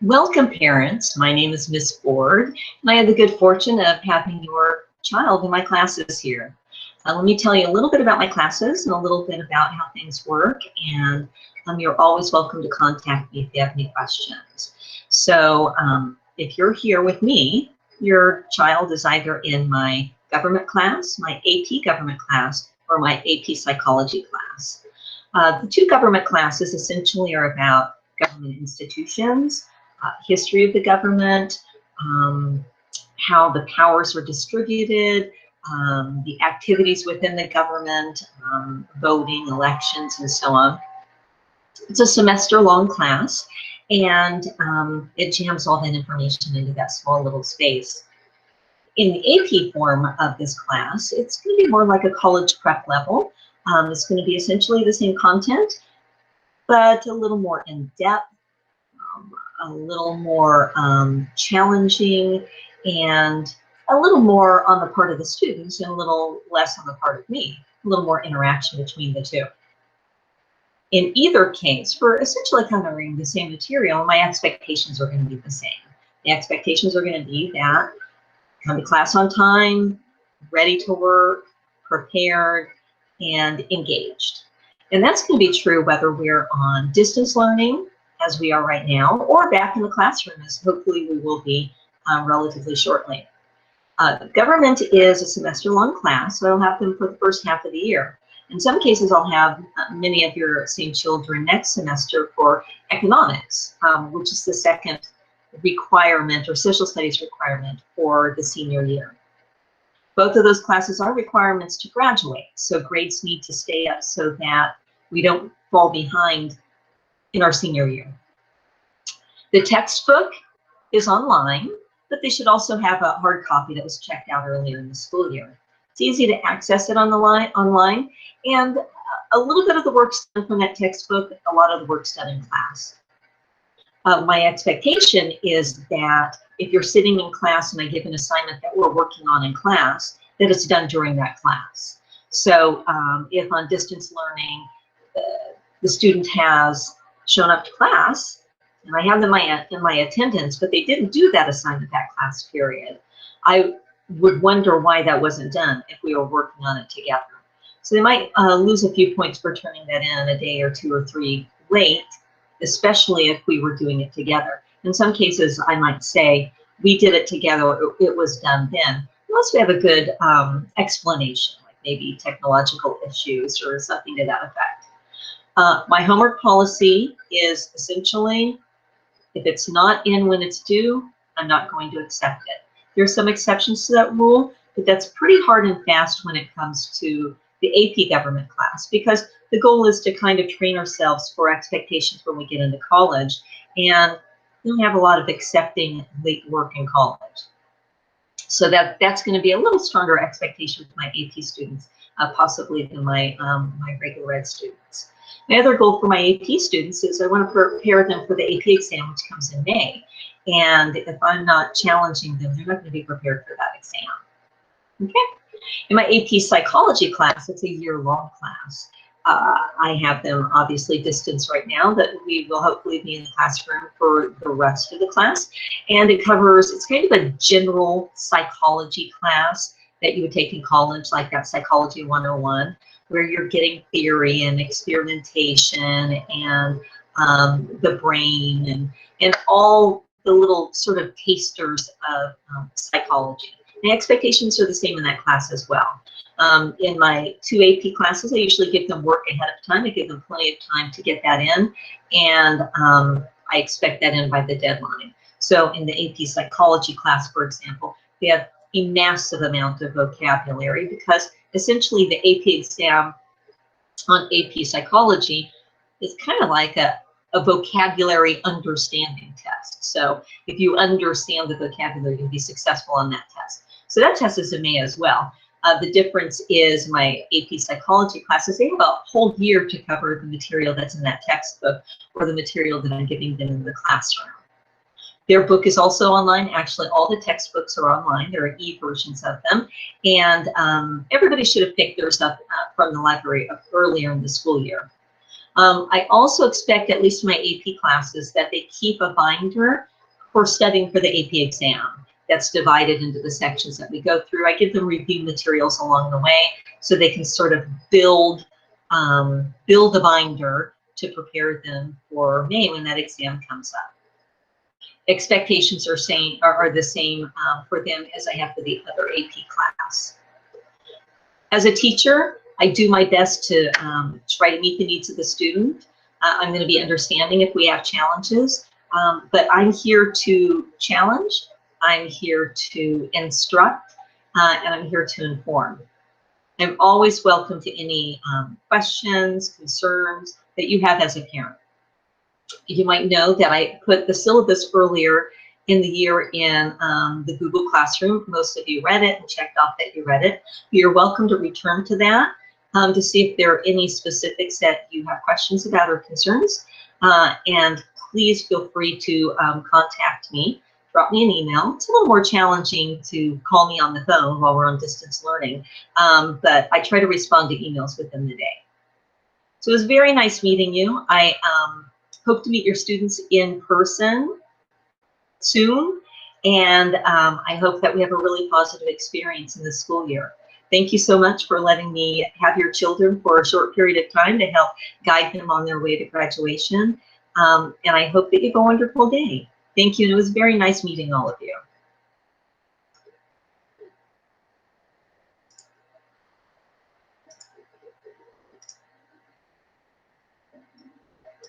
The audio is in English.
Welcome, parents. My name is Miss Ford, and I had the good fortune of having your child in my classes here. Let me tell you a little bit about my classes and a little bit about how things work, and you're always welcome to contact me if you have any questions. So if you're here with me, your child is either in my government class, my AP government class, or my AP psychology class. The two government classes essentially are about government institutions, history of the government, how the powers are distributed, the activities within the government, voting, elections, and so on. It's a semester-long class, and it jams all that information into that small little space. In the AP form of this class, it's going to be more like a college prep level. It's going to be essentially the same content, but a little more in-depth, a little more challenging, and a little more on the part of the students and a little less on the part of me, a little more interaction between the two. In either case, we're essentially covering the same material. My expectations are going to be the same. The expectations are going to be that come to class on time, ready to work, prepared, and engaged. And that's going to be true whether we're on distance learning, as we are right now, or back in the classroom, as hopefully we will be relatively shortly. Government is a semester-long class, so I'll have them for the first half of the year. In some cases, I'll have many of your same children next semester for economics, which is the second requirement or social studies requirement for the senior year. Both of those classes are requirements to graduate, so grades need to stay up so that we don't fall behind in our senior year. The textbook is online, but they should also have a hard copy that was checked out earlier in the school year. It's easy to access it on the online, and a little bit of the work's done from that textbook, a lot of the work's done in class. My expectation is that if you're sitting in class and I give an assignment that we're working on in class, that it's done during that class. So if on distance learning, the student has shown up to class, and I have them in my attendance, but they didn't do that assignment that class period, I would wonder why that wasn't done if we were working on it together. So they might lose a few points for turning that in a day or two or three late, especially if we were doing it together. In some cases, I might say, we did it together, it was done then, unless we have a good explanation, like maybe technological issues or something to that effect. My homework policy is essentially, if it's not in when it's due, I'm not going to accept it. There are some exceptions to that rule, but that's pretty hard and fast when it comes to the AP government class, because the goal is to kind of train ourselves for expectations when we get into college, and we don't have a lot of accepting late work in college. So that's going to be a little stronger expectation with my AP students, possibly than my regular ed students. My other goal for my AP students is I want to prepare them for the AP exam, which comes in May. And if I'm not challenging them, they're not going to be prepared for that exam. Okay. In my AP psychology class, it's a year-long class. I have them obviously distance right now, but we will hopefully be in the classroom for the rest of the class. And it covers, it's kind of a general psychology class that you would take in college, like that Psychology 101, where you're getting theory and experimentation and the brain and all the little sort of tasters of psychology. The expectations are the same in that class as well. In my two AP classes, I usually give them work ahead of time. I give them plenty of time to get that in, and I expect that in by the deadline. So in the AP psychology class, for example, we have a massive amount of vocabulary because essentially the AP exam on AP psychology is kind of like a vocabulary understanding test. So if you understand the vocabulary, you'll be successful on that test. So that test is in May as well. The difference is my AP psychology classes, they have a whole year to cover the material that's in that textbook or the material that I'm giving them in the classroom. Their book is also online. Actually, all the textbooks are online. There are e-versions of them. And everybody should have picked theirs up from the library earlier in the school year. I also expect, at least in my AP classes, that they keep a binder for studying for the AP exam. That's divided into the sections that we go through. I give them review materials along the way so they can sort of build the binder to prepare them for May when that exam comes up. Expectations are the same for them as I have for the other AP class. As a teacher, I do my best to try to meet the needs of the student. I'm going to be understanding if we have challenges, but I'm here to challenge, I'm here to instruct, and I'm here to inform. I'm always welcome to any questions, concerns that you have as a parent. You might know that I put the syllabus earlier in the year in the Google Classroom. Most of you read it and checked off that you read it. You're welcome to return to that to see if there are any specifics that you have questions about or concerns. And please feel free to contact me. Drop me an email. It's a little more challenging to call me on the phone while we're on distance learning, but I try to respond to emails within the day. So it was very nice meeting you. I hope to meet your students in person soon, and I hope that we have a really positive experience in this school year. Thank you so much for letting me have your children for a short period of time to help guide them on their way to graduation, and I hope that you have a wonderful day. Thank you, and it was very nice meeting all of you.